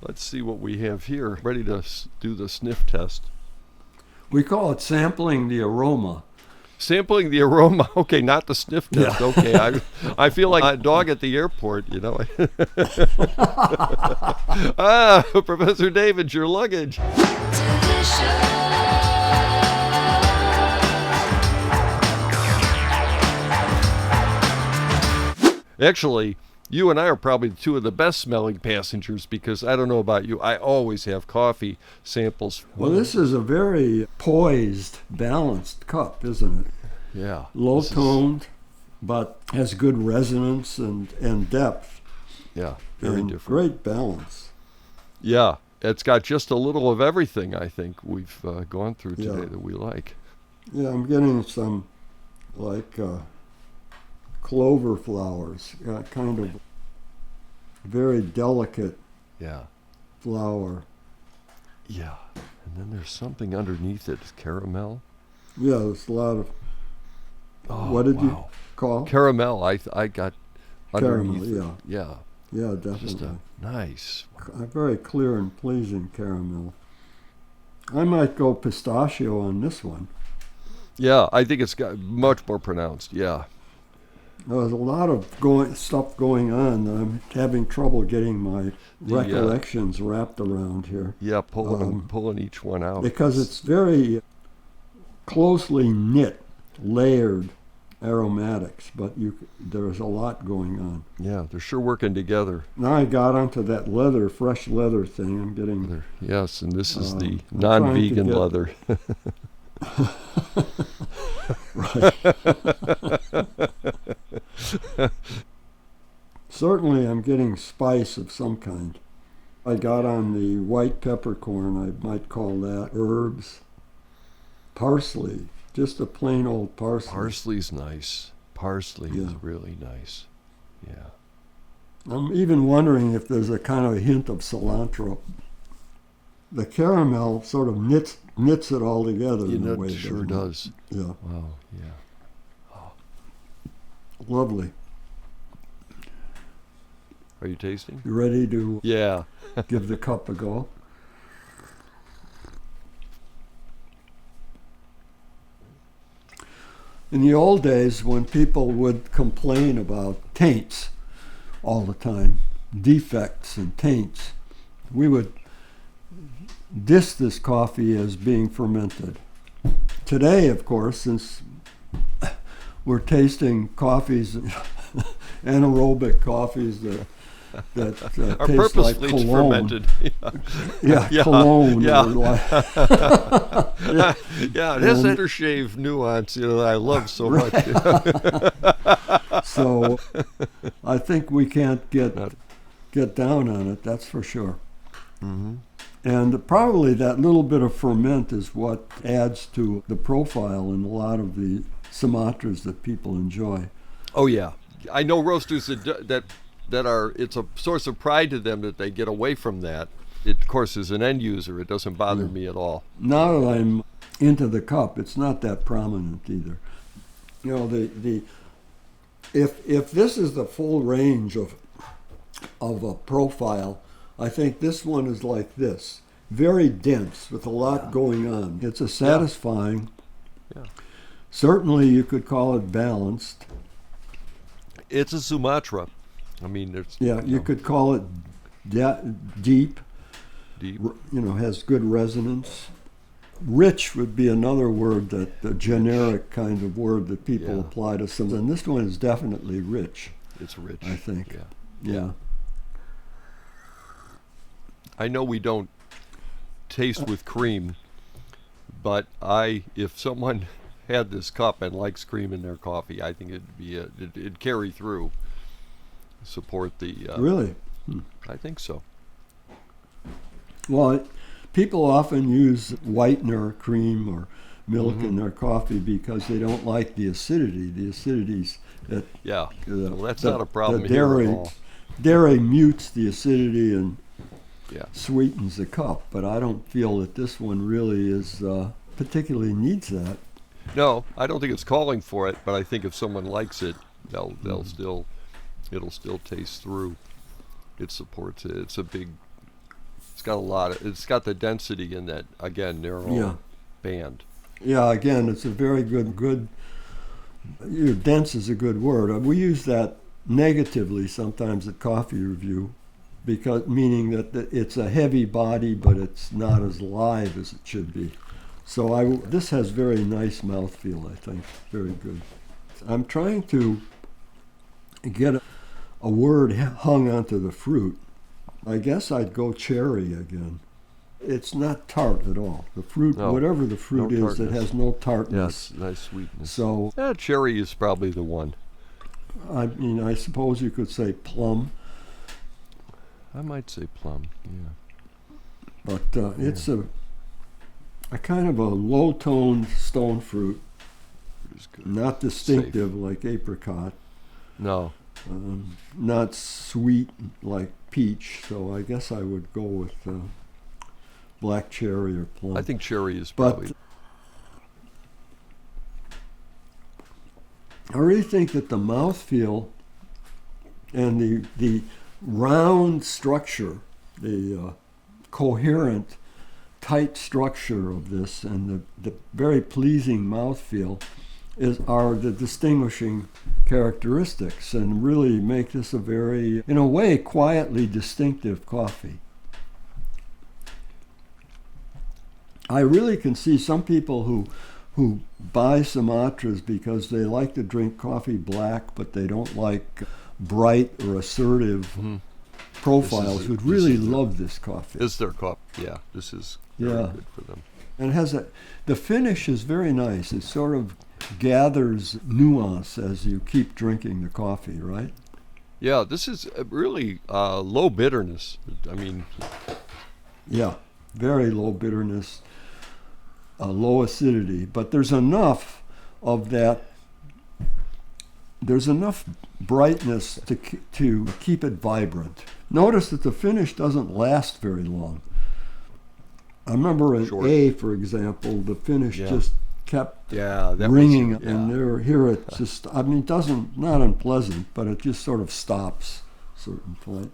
Let's see what we have here. Ready to do the sniff test. We call it sampling the aroma. Sampling the aroma. Okay, not the sniff test. Yeah. Okay, I feel like a dog at the airport, you know. Professor David, your luggage. Actually, you and I are probably two of the best smelling passengers because I don't know about you, I always have coffee samples. Well, this is a very poised, balanced cup, isn't it? Yeah. Low toned, but has good resonance and depth. Yeah, very and different. Great balance. Yeah, it's got just a little of everything, I think, we've gone through today that we like. Yeah, I'm getting some, like, clover flowers, kind of very delicate flower. Yeah, and then there's something underneath it, caramel. Yeah, there's a lot of, what did you call? Caramel, I got underneath caramel, it. Yeah. Yeah, definitely. Just nice. A very clear and pleasing caramel. I might go pistachio on this one. Yeah, I think it's got much more pronounced, yeah. There's a lot of stuff going on. I'm having trouble getting my recollections wrapped around here. Yeah, pulling each one out. Because it's very closely knit, layered aromatics, but there's a lot going on. Yeah, they're sure working together. Now I got onto that fresh leather thing. I'm getting... Yes, and this is the non-vegan leather. Right. Certainly I'm getting spice of some kind. I got on the white peppercorn, I might call that herbs. Parsley, just a plain old parsley. Parsley's nice. Parsley is really nice. Yeah. I'm even wondering if there's a kind of a hint of cilantro. The caramel sort of knits it all together in a way. It sure does. Yeah. Wow, yeah. Oh. Lovely. Are you tasting? You ready to give the cup a go? In the old days, when people would complain about taints all the time, defects and taints, we would diss this coffee as being fermented. Today, of course, since we're tasting coffees, anaerobic coffees that are taste like cologne. Fermented. Cologne. It has that aftershave nuance that I love so much. So I think we can't get down on it, that's for sure. Mm-hmm. And probably that little bit of ferment is what adds to the profile in a lot of the Sumatras that people enjoy. Oh yeah, I know roasters that are, it's a source of pride to them that they get away from that. It, of course, as an end user, it doesn't bother me at all. Now that I'm into the cup, it's not that prominent either. You know, if this is the full range of a profile, I think this one is like this, very dense with a lot going on. It's a satisfying. Yeah. Certainly, you could call it balanced. It's a Sumatra. I mean, there's. You could call it deep. Deep. Has good resonance. Rich would be another word, the generic kind of word that people apply to some. And this one is definitely rich. It's rich, I think. Yeah. I know we don't taste with cream, but if someone had this cup and likes cream in their coffee, I think it'd carry through. Support the. Really? I think so. Well, people often use whitener, cream, or milk in their coffee because they don't like the acidity. The acidities that. Yeah. Well, that's not a problem here at all. Dairy mutes the acidity and sweetens the cup, but I don't feel that this one really is particularly needs that. No, I don't think it's calling for it, but I think if someone likes it, it'll still taste through. It supports it. It's a big It's got it's got the density in that, again, narrow Yeah. band. Yeah, again, it's a very good. Dense is a good word. We use that negatively sometimes at Coffee Review, because meaning that it's a heavy body, but it's not as live as it should be. So this has very nice mouthfeel, I think. Very good. I'm trying to get a word hung onto the fruit. I guess I'd go cherry again. It's not tart at all. The fruit, No, whatever the fruit no is, it tartness. has no tartness. Yes, nice sweetness. So, Yeah, cherry is probably the one. I mean, I suppose you could say plum, I might say plum, yeah. but it's a kind of a low-toned stone fruit, It's good. not distinctive like apricot, No. not sweet like peach. So I guess I would go with black cherry or plum. I think cherry is But probably... I really think that the mouthfeel and the round structure, the coherent, tight structure of this, and the very pleasing mouthfeel are the distinguishing characteristics, and really make this a very, in a way, quietly distinctive coffee. I really can see some people who buy Sumatras because they like to drink coffee black, but they don't like bright or assertive profiles, who'd really love this coffee. Is their cup? Yeah, this is very good for them. And it has the finish is very nice. It sort of gathers nuance as you keep drinking the coffee, right? Yeah, this is really low bitterness. I mean, Yeah, very low bitterness, low acidity, but there's enough of that. There's enough brightness to keep it vibrant. Notice that the finish doesn't last very long. I remember in A, for example, the finish just kept ringing, and here it just, I mean, it doesn't, not unpleasant, but it just sort of stops at a certain point.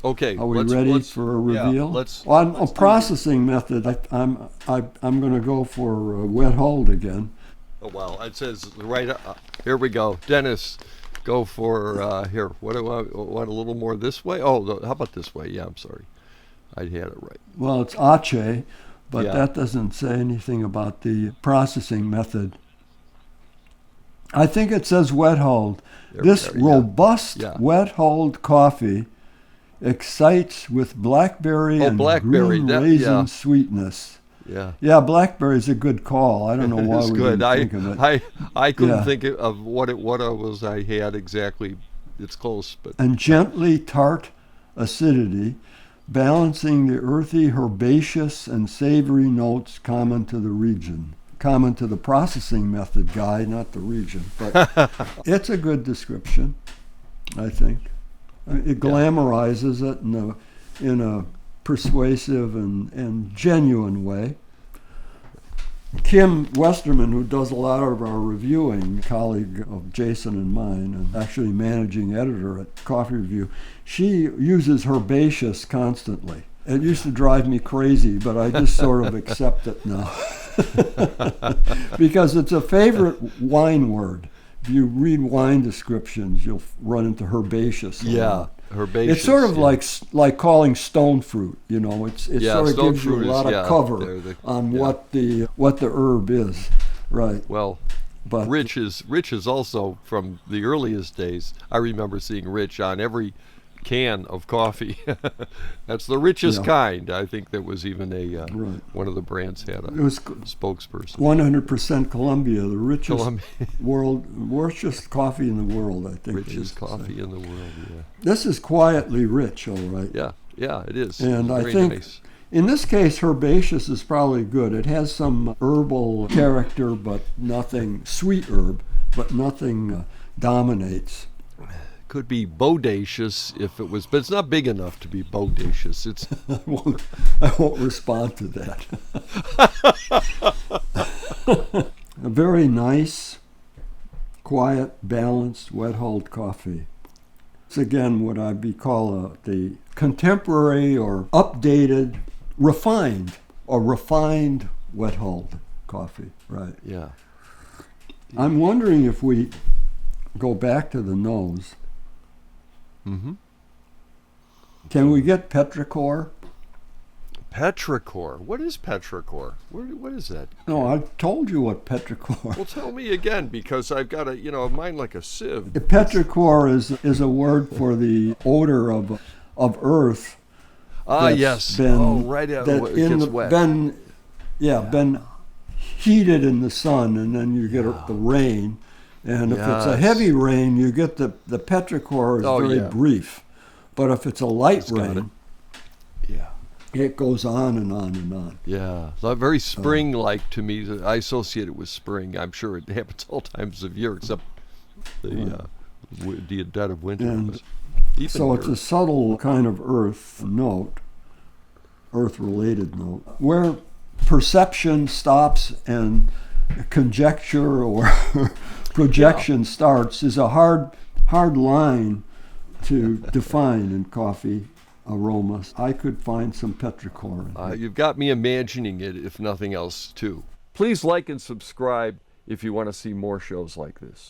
Okay, are we ready for a reveal? Yeah, on a processing method, I'm going to go for wet hold again. Oh well, it says right here we go. Dennis, go for here. What do I want? A little more this way? Oh, how about this way? Yeah, I'm sorry, I had it right. Well, it's ACEH, but that doesn't say anything about the processing method. I think it says wet hold. This robust wet hold coffee excites with blackberry and green raisin sweetness. Yeah, blackberry's a good call. I don't know why we didn't think of it. I couldn't think of what it was I had exactly. It's close, but and gently tart acidity, balancing the earthy, herbaceous, and savory notes common to the region. Common to the processing method, Guy, not the region. But it's a good description, I think. It glamorizes it in a persuasive and genuine way. Kim Westerman, who does a lot of our reviewing, colleague of Jason and mine, and actually managing editor at Coffee Review, she uses herbaceous constantly. It used to drive me crazy, but I just sort of accept it now. Because it's a favorite wine word. If you read wine descriptions, you'll run into herbaceous. Herbaceous. It's sort of like calling stone fruit. You know, it sort of gives you a lot of cover on what the herb is, right? Well, but Rich is also from the earliest days. I remember seeing Rich on every can of coffee. That's the richest kind. I think there was even one of the brands had a spokesperson. 100% Colombia, the richest coffee in the world, I think. Richest coffee in the world, yeah. This is quietly rich, all right. Yeah, it is. And I think nice. In this case, herbaceous is probably good. It has some herbal character, but nothing, sweet herb, but nothing dominates. Could be bodacious if it was, but it's not big enough to be bodacious. It's I won't respond to that. A very nice, quiet, balanced, wet hold coffee. It's again what I'd call the contemporary or updated, refined wet hulled coffee. Right. Yeah. I'm wondering if we go back to the nose. Mm-hmm. Can we get petrichor? Petrichor. What is petrichor? What is that? No, I told you what petrichor. Well, tell me again, because I've got a mine like a sieve. Petrichor is a word for the odor of earth. That's Yes. been- Right out. that It in gets the, wet. been heated in the sun, and then you get the rain. And if it's a Yes. heavy rain, you get the petrichor is very yeah. brief. But if it's a light It's got rain, Yeah. it goes on and on and on. Yeah. So very spring-like to me. I associate it with spring. I'm sure it happens all times of year, except the dead of winter. And but even So it's here. a subtle kind of earth-related note, where perception stops and conjecture or projection starts is a hard line to define in coffee aromas. I could find some petrichor in it. You've got me imagining it, if nothing else, too. Please like and subscribe if you want to see more shows like this.